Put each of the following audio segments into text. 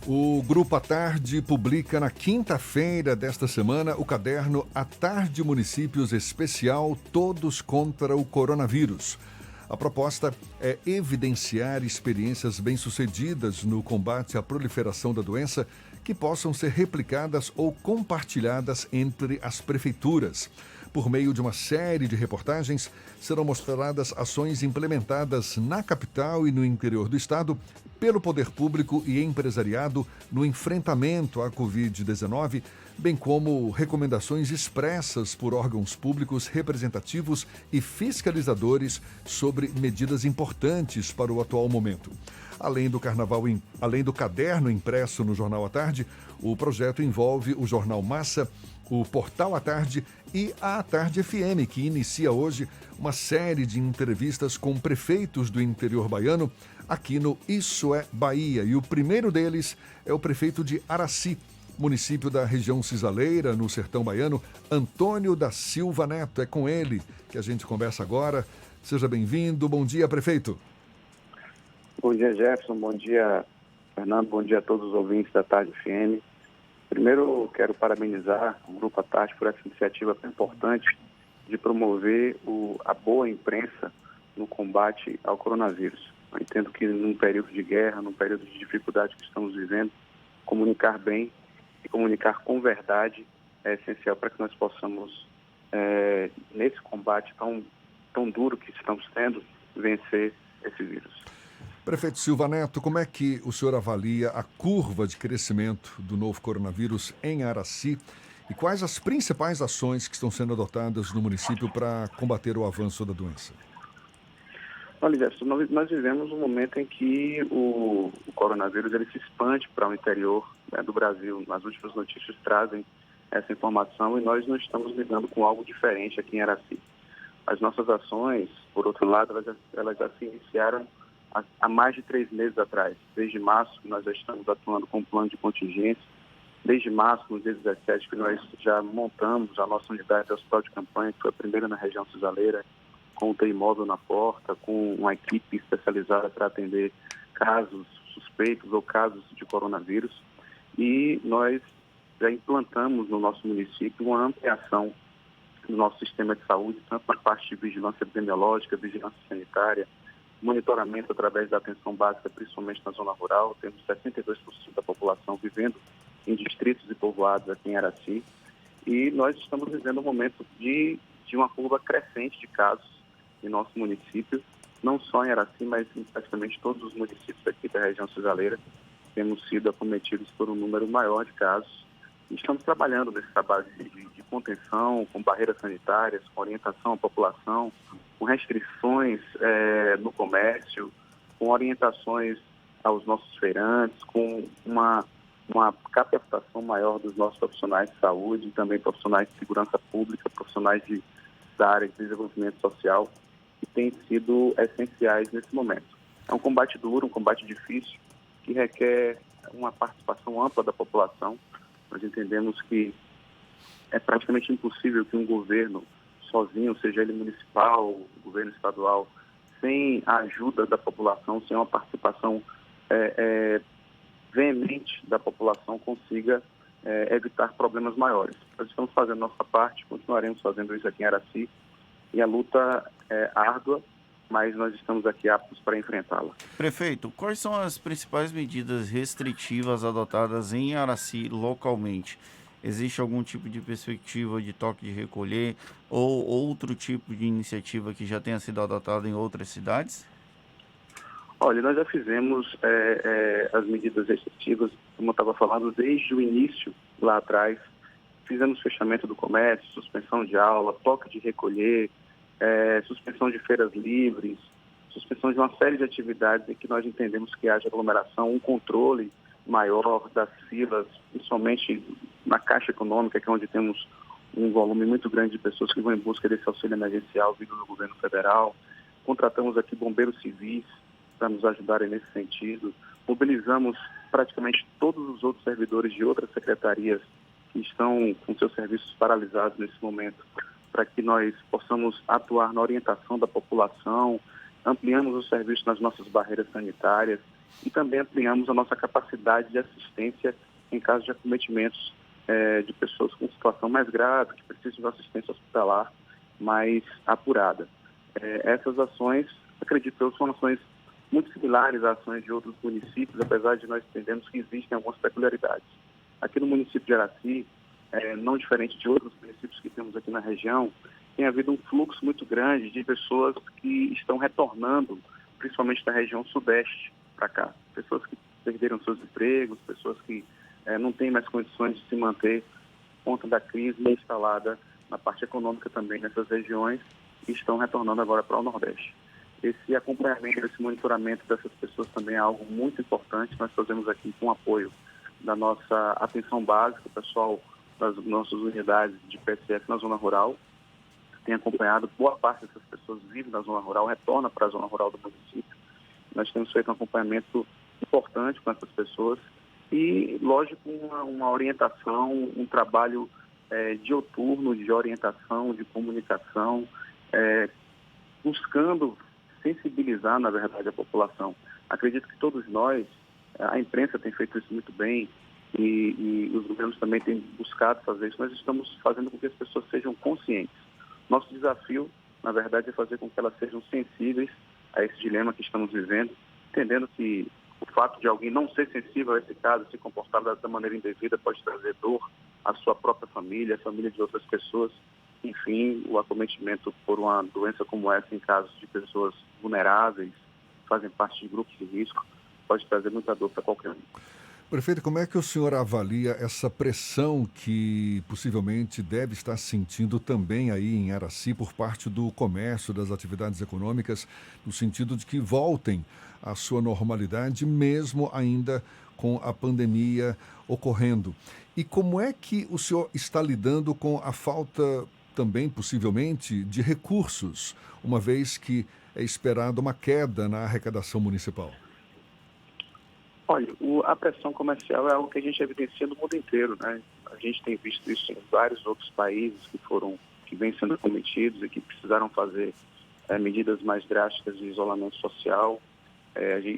O Grupo à Tarde publica na quinta-feira desta semana o caderno À Tarde Municípios Especial Todos contra o Coronavírus. A proposta é evidenciar experiências bem-sucedidas no combate à proliferação da doença que possam ser replicadas ou compartilhadas entre as prefeituras. Por meio de uma série de reportagens, serão mostradas ações implementadas na capital e no interior do estado pelo poder público e empresariado no enfrentamento à Covid-19, bem como recomendações expressas por órgãos públicos representativos e fiscalizadores sobre medidas importantes para o atual momento. Além do caderno impresso no Jornal à Tarde, o projeto envolve o Jornal Massa, o Portal à Tarde e a À Tarde FM, que inicia hoje uma série de entrevistas com prefeitos do interior baiano aqui no Isso é Bahia. E o primeiro deles é o prefeito de Araci, município da região cisaleira, no sertão baiano, Antônio da Silva Neto. É com ele que a gente conversa agora. Seja bem-vindo. Bom dia, prefeito. Bom dia, Jefferson. Bom dia, Fernando. Bom dia a todos os ouvintes da Tarde FM. Primeiro, quero parabenizar o Grupo à Tarde por essa iniciativa tão importante de promover a boa imprensa no combate ao coronavírus. Eu entendo que num período de guerra, num período de dificuldade que estamos vivendo, comunicar bem e comunicar com verdade é essencial para que nós possamos, nesse combate tão duro que estamos tendo, vencer esse vírus. Prefeito Silva Neto, como é que o senhor avalia a curva de crescimento do novo coronavírus em Araci e quais as principais ações que estão sendo adotadas no município para combater o avanço da doença? Olha, Jefferson, nós vivemos um momento em que o coronavírus ele se expande para o interior, né, do Brasil. As últimas notícias trazem essa informação e nós não estamos lidando com algo diferente aqui em Araci. As nossas ações, por outro lado, elas já se iniciaram há mais de 3 meses atrás. Desde março, nós já estamos atuando com um plano de contingência. Desde março, no dia 17, que nós já montamos a nossa unidade de hospital de campanha, que foi a primeira na região cisaleira, com UTI móvel na porta, com uma equipe especializada para atender casos suspeitos ou casos de coronavírus. E nós já implantamos no nosso município uma ampliação do nosso sistema de saúde, tanto na parte de vigilância epidemiológica, vigilância sanitária, monitoramento através da atenção básica, principalmente na zona rural. Temos 62% da população vivendo em distritos e povoados aqui em Araci. E nós estamos vivendo um momento de uma curva crescente de casos em nosso município, não só em Araci, mas em praticamente todos os municípios aqui da região cisaleira. Temos sido acometidos por um número maior de casos. E estamos trabalhando nesse trabalho de contenção, com barreiras sanitárias, com orientação à população, com restrições no comércio, com orientações aos nossos feirantes, com uma capacitação maior dos nossos profissionais de saúde, e também profissionais de segurança pública, profissionais da área de desenvolvimento social, que têm sido essenciais nesse momento. É um combate duro, um combate difícil, que requer uma participação ampla da população. Nós entendemos que é praticamente impossível que um governo sozinho, seja ele municipal, governo estadual, sem a ajuda da população, sem uma participação veemente da população, consiga evitar problemas maiores. Nós estamos fazendo nossa parte, continuaremos fazendo isso aqui em Araci, e a luta é árdua, mas nós estamos aqui aptos para enfrentá-la. Prefeito, quais são as principais medidas restritivas adotadas em Araci localmente? Existe algum tipo de perspectiva de toque de recolher ou outro tipo de iniciativa que já tenha sido adotada em outras cidades? Olha, nós já fizemos as medidas restritivas, como eu estava falando, desde o início, lá atrás. Fizemos fechamento do comércio, suspensão de aula, toque de recolher, suspensão de feiras livres, suspensão de uma série de atividades em que nós entendemos que haja aglomeração, um controle maior das filas, principalmente na Caixa Econômica, que é onde temos um volume muito grande de pessoas que vão em busca desse auxílio emergencial vindo do governo federal. Contratamos aqui bombeiros civis para nos ajudarem nesse sentido. Mobilizamos praticamente todos os outros servidores de outras secretarias que estão com seus serviços paralisados nesse momento, para que nós possamos atuar na orientação da população. Ampliamos os serviços nas nossas barreiras sanitárias e também ampliamos a nossa capacidade de assistência em caso de acometimentos de pessoas com situação mais grave, que precisam de uma assistência hospitalar mais apurada. Essas ações, acredito eu, são ações muito similares às ações de outros municípios, apesar de nós entendermos que existem algumas peculiaridades. Aqui no município de Araci, não diferente de outros municípios que temos aqui na região, tem havido um fluxo muito grande de pessoas que estão retornando, principalmente da região sudeste para cá. Pessoas que perderam seus empregos, pessoas que não têm mais condições de se manter por conta da crise instalada na parte econômica também nessas regiões e estão retornando agora para o Nordeste. Esse acompanhamento, esse monitoramento dessas pessoas também é algo muito importante. Nós fazemos aqui com o apoio da nossa atenção básica, o pessoal das nossas unidades de PSF na zona rural tem acompanhado. Boa parte dessas pessoas vive na zona rural, retorna para a zona rural do município. Nós temos feito um acompanhamento importante com essas pessoas e, lógico, uma orientação, um trabalho diuturno de orientação, de comunicação, buscando sensibilizar, na verdade, a população. Acredito que todos nós, a imprensa tem feito isso muito bem e os governos também têm buscado fazer isso. Nós estamos fazendo com que as pessoas sejam conscientes. Nosso desafio, na verdade, é fazer com que elas sejam sensíveis a esse dilema que estamos vivendo, entendendo que o fato de alguém não ser sensível a esse caso, se comportar da maneira indevida, pode trazer dor à sua própria família, à família de outras pessoas. Enfim, o acometimento por uma doença como essa, em casos de pessoas vulneráveis, fazem parte de grupos de risco, pode trazer muita dor para qualquer um. Prefeito, como é que o senhor avalia essa pressão que possivelmente deve estar sentindo também aí em Araci por parte do comércio, das atividades econômicas, no sentido de que voltem à sua normalidade, mesmo ainda com a pandemia ocorrendo? E como é que o senhor está lidando com a falta também, possivelmente, de recursos, uma vez que é esperada uma queda na arrecadação municipal? Olha, a pressão comercial é algo que a gente evidencia no mundo inteiro, né? A gente tem visto isso em vários outros países que vêm sendo cometidos e que precisaram fazer medidas mais drásticas de isolamento social.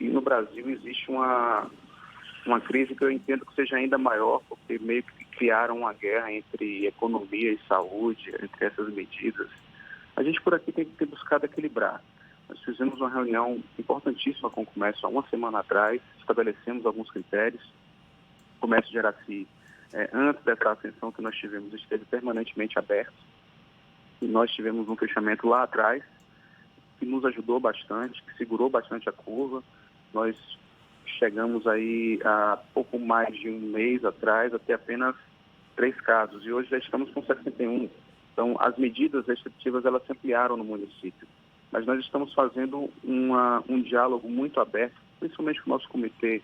E no Brasil existe uma crise que eu entendo que seja ainda maior, porque meio que criaram uma guerra entre economia e saúde, entre essas medidas. A gente por aqui tem que ter buscado equilibrar. Nós fizemos uma reunião importantíssima com o comércio há uma semana atrás, estabelecemos alguns critérios. O comércio de Araci, antes dessa ascensão que nós tivemos, esteve permanentemente aberto. E nós tivemos um fechamento lá atrás, que nos ajudou bastante, que segurou bastante a curva. Nós chegamos aí a pouco mais de um mês atrás, até apenas 3 casos. E hoje já estamos com 61. Então, as medidas restritivas, elas se ampliaram no município. Mas nós estamos fazendo um diálogo muito aberto, principalmente com o nosso comitê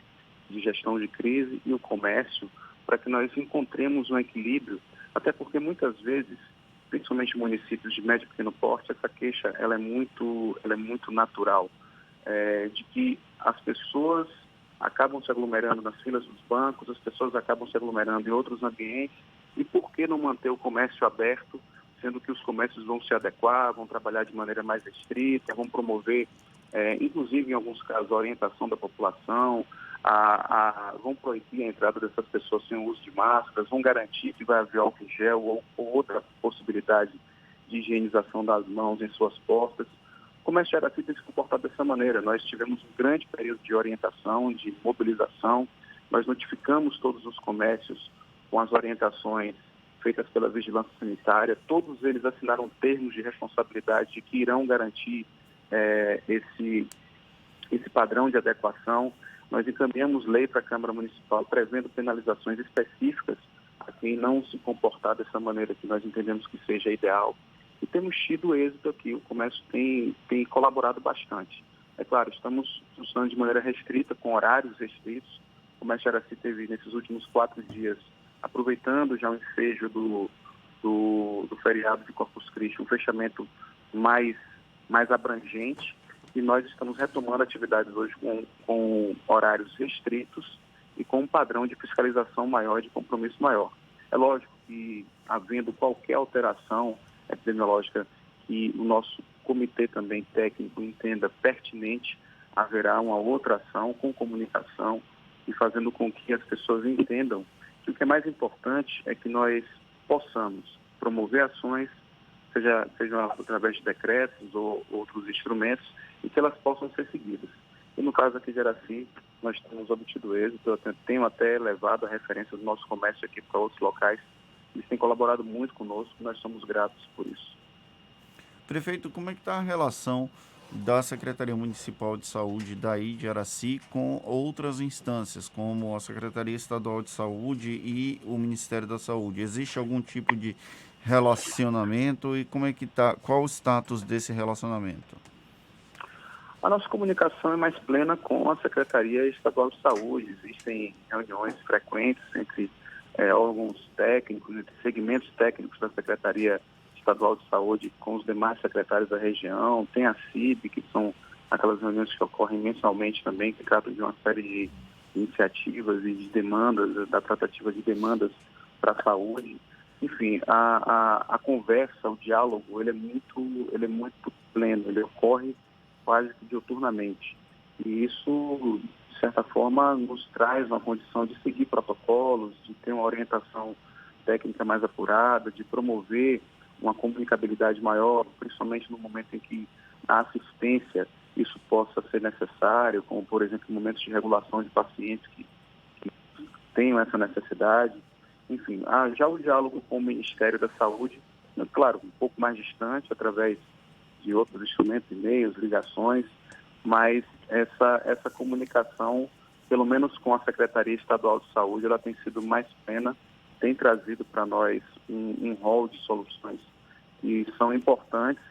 de gestão de crise e o comércio, para que nós encontremos um equilíbrio, até porque muitas vezes, principalmente em municípios de médio e pequeno porte, essa queixa ela é muito natural, de que as pessoas acabam se aglomerando nas filas dos bancos, as pessoas acabam se aglomerando em outros ambientes, e por que não manter o comércio aberto, sendo que os comércios vão se adequar, vão trabalhar de maneira mais restrita, vão promover, inclusive em alguns casos, a orientação da população, vão proibir a entrada dessas pessoas sem o uso de máscaras, vão garantir que vai haver álcool em gel ou outra possibilidade de higienização das mãos em suas portas. O comércio de Araci tem se comportado dessa maneira. Nós tivemos um grande período de orientação, de mobilização, nós notificamos todos os comércios com as orientações feitas pela Vigilância Sanitária, todos eles assinaram termos de responsabilidade de que irão garantir esse padrão de adequação. Nós encaminhamos lei para a Câmara Municipal prevendo penalizações específicas a quem não se comportar dessa maneira que nós entendemos que seja ideal. E temos tido êxito aqui, o comércio tem colaborado bastante. É claro, estamos funcionando de maneira restrita, com horários restritos. O comércio Araci teve, nesses últimos 4 dias, aproveitando já o ensejo do feriado de Corpus Christi, um fechamento mais abrangente, e nós estamos retomando atividades hoje com horários restritos e com um padrão de fiscalização maior, de compromisso maior. É lógico que, havendo qualquer alteração epidemiológica que o nosso comitê também técnico entenda pertinente, haverá uma outra ação com comunicação e fazendo com que as pessoas entendam que o que é mais importante é que nós possamos promover ações, sejam através de decretos ou outros instrumentos, e que elas possam ser seguidas. E no caso aqui de Araci, nós temos obtido êxito, eu tenho até levado a referência do nosso comércio aqui para outros locais. Eles têm colaborado muito conosco, nós somos gratos por isso. Prefeito, como é que está a relação da Secretaria Municipal de Saúde daí de Araci com outras instâncias, como a Secretaria Estadual de Saúde e o Ministério da Saúde? Existe algum tipo de relacionamento e como é que tá? Qual o status desse relacionamento? A nossa comunicação é mais plena com a Secretaria Estadual de Saúde. Existem reuniões frequentes entre órgãos técnicos, entre segmentos técnicos da Secretaria Estadual de Saúde com os demais secretários da região. Tem a CIB, que são aquelas reuniões que ocorrem mensalmente também, que tratam de uma série de iniciativas e de demandas, da tratativa de demandas para a saúde. Enfim, a conversa, o diálogo, ele é muito pleno, ele ocorre quase que diuturnamente. E isso, de certa forma, nos traz uma condição de seguir protocolos, de ter uma orientação técnica mais apurada, de promover uma comunicabilidade maior, principalmente no momento em que a assistência isso possa ser necessário, como, por exemplo, em momentos de regulação de pacientes que tenham essa necessidade. Enfim, já o diálogo com o Ministério da Saúde, claro, um pouco mais distante, através de outros instrumentos, e-mails, ligações, mas essa comunicação, pelo menos com a Secretaria Estadual de Saúde, ela tem sido mais plena, tem trazido para nós um rol de soluções que são importantes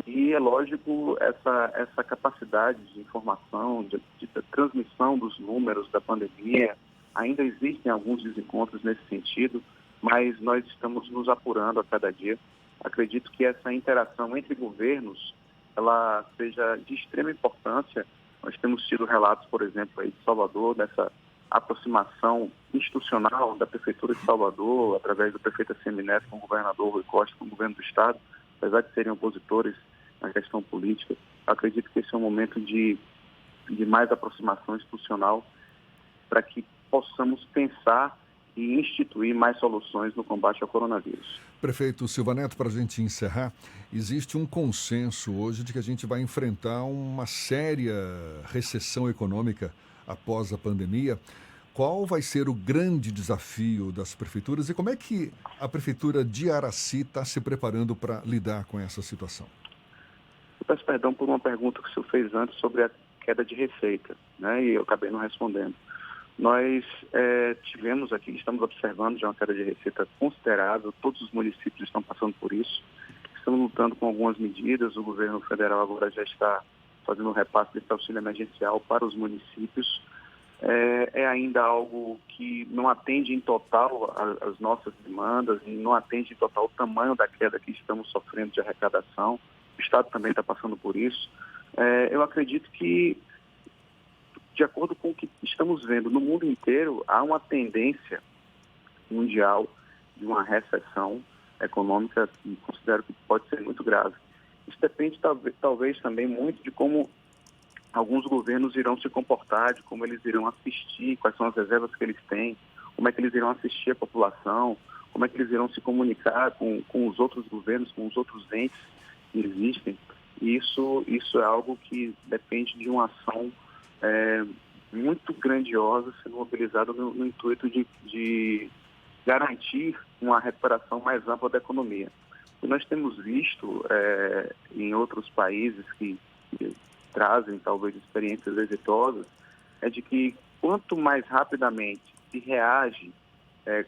e, é lógico, essa capacidade de informação, de transmissão dos números da pandemia, ainda existem alguns desencontros nesse sentido, mas nós estamos nos apurando a cada dia. Acredito que essa interação entre governos, ela seja de extrema importância. Nós temos tido relatos, por exemplo, aí de Salvador, dessa aproximação institucional da Prefeitura de Salvador, através do prefeito Semineto com o governador Rui Costa, com o governo do Estado, apesar de serem opositores na questão política. Acredito que esse é um momento de mais aproximação institucional para que possamos pensar e instituir mais soluções no combate ao coronavírus. Prefeito Silva Neto, para a gente encerrar, existe um consenso hoje de que a gente vai enfrentar uma séria recessão econômica após a pandemia. Qual vai ser o grande desafio das prefeituras e como é que a Prefeitura de Araci está se preparando para lidar com essa situação? Eu peço perdão por uma pergunta que o senhor fez antes sobre a queda de receita, né? E eu acabei não respondendo. Nós tivemos aqui, estamos observando já uma queda de receita considerável, todos os municípios estão passando por isso, estamos lutando com algumas medidas, o governo federal agora já está fazendo um repasse desse auxílio emergencial para os municípios. É ainda algo que não atende em total as nossas demandas e não atende em total o tamanho da queda que estamos sofrendo de arrecadação. O Estado também está passando por isso. Eu acredito que, de acordo com o que estamos vendo no mundo inteiro, há uma tendência mundial de uma recessão econômica que considero que pode ser muito grave. Isso depende talvez também muito de como alguns governos irão se comportar, de como eles irão assistir, quais são as reservas que eles têm, como é que eles irão assistir a população, como é que eles irão se comunicar com os outros governos, com os outros entes que existem. E isso é algo que depende de uma ação muito grandiosa sendo mobilizada no intuito de garantir uma recuperação mais ampla da economia. E nós temos visto em outros países que trazem talvez experiências exitosas, é de que quanto mais rapidamente se reage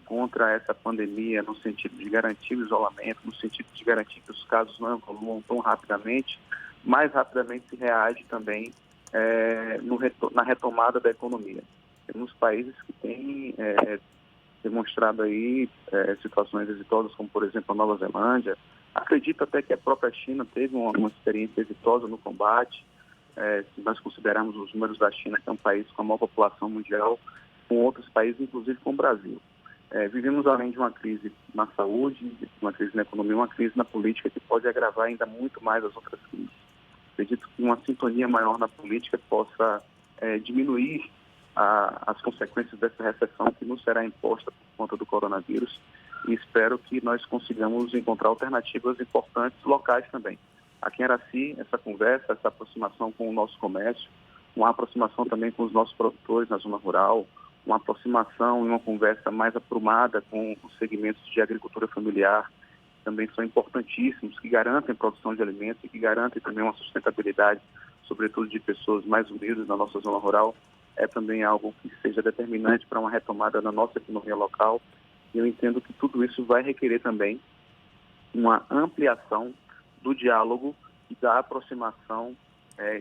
contra essa pandemia, no sentido de garantir o isolamento, no sentido de garantir que os casos não evoluam tão rapidamente, mais rapidamente se reage também na retomada da economia. Temos países que têm demonstrado aí situações exitosas, como por exemplo a Nova Zelândia. Acredito até que a própria China teve uma experiência exitosa no combate. Se nós considerarmos os números da China, que é um país com a maior população mundial, com outros países, inclusive com o Brasil. Vivemos além de uma crise na saúde, uma crise na economia, uma crise na política que pode agravar ainda muito mais as outras crises. Acredito que uma sintonia maior na política possa diminuir as consequências dessa recessão que nos será imposta por conta do coronavírus, e espero que nós consigamos encontrar alternativas importantes locais também. Aqui em Araci, essa conversa, essa aproximação com o nosso comércio, uma aproximação também com os nossos produtores na zona rural, uma aproximação e uma conversa mais aprumada com os segmentos de agricultura familiar, também são importantíssimos, que garantem produção de alimentos e que garantem também uma sustentabilidade, sobretudo de pessoas mais humildes na nossa zona rural, é também algo que seja determinante para uma retomada na nossa economia local. E eu entendo que tudo isso vai requerer também uma ampliação do diálogo e da aproximação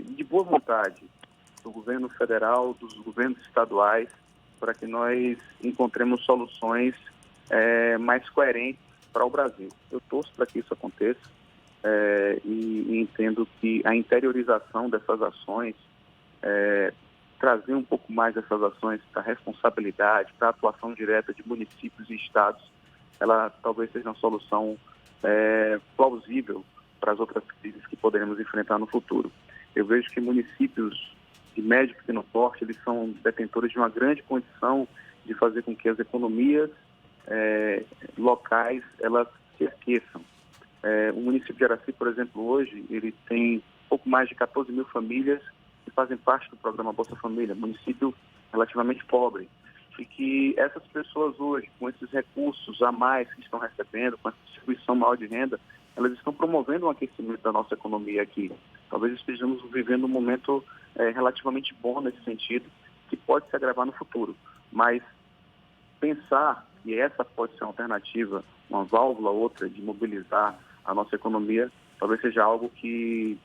de boa vontade do governo federal, dos governos estaduais, para que nós encontremos soluções mais coerentes para o Brasil. Eu torço para que isso aconteça e entendo que a interiorização dessas ações, trazer um pouco mais dessas ações para a responsabilidade, para a atuação direta de municípios e estados, ela talvez seja uma solução plausível para as outras crises que poderemos enfrentar no futuro. Eu vejo que municípios de médio e pequeno porte, eles são detentores de uma grande condição de fazer com que as economias locais, elas se aqueçam. O município de Araci, por exemplo, hoje, ele tem pouco mais de 14 mil famílias que fazem parte do programa Bolsa Família, município relativamente pobre. E que essas pessoas hoje, com esses recursos a mais que estão recebendo, com essa distribuição maior de renda, elas estão promovendo um aquecimento da nossa economia aqui. Talvez estejamos vivendo um momento relativamente bom nesse sentido, que pode se agravar no futuro. Mas pensar que essa pode ser uma alternativa, uma válvula ou outra de mobilizar a nossa economia, talvez seja algo que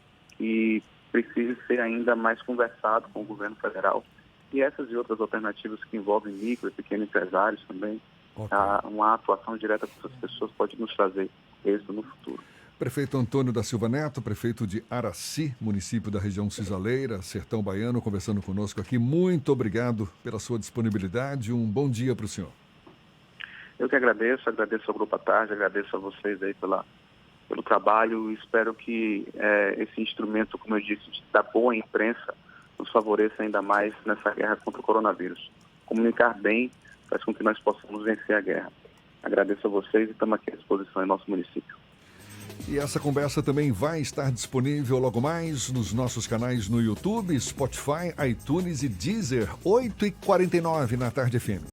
precise ser ainda mais conversado com o governo federal. E essas e outras alternativas que envolvem micro e pequenos empresários também, uma atuação direta com essas pessoas pode nos trazer êxito no futuro. Prefeito Antônio da Silva Neto, prefeito de Araci, município da região Cisaleira, Sertão Baiano, conversando conosco aqui. Muito obrigado pela sua disponibilidade. Um bom dia para o senhor. Eu que agradeço ao Grupo à Tarde, agradeço a vocês aí pelo trabalho. Espero que esse instrumento, como eu disse, da boa imprensa, nos favoreça ainda mais nessa guerra contra o coronavírus. Comunicar bem faz com que nós possamos vencer a guerra. Agradeço a vocês e estamos aqui à disposição em nosso município. E essa conversa também vai estar disponível logo mais nos nossos canais no YouTube, Spotify, iTunes e Deezer, 8h49 na Tarde FM.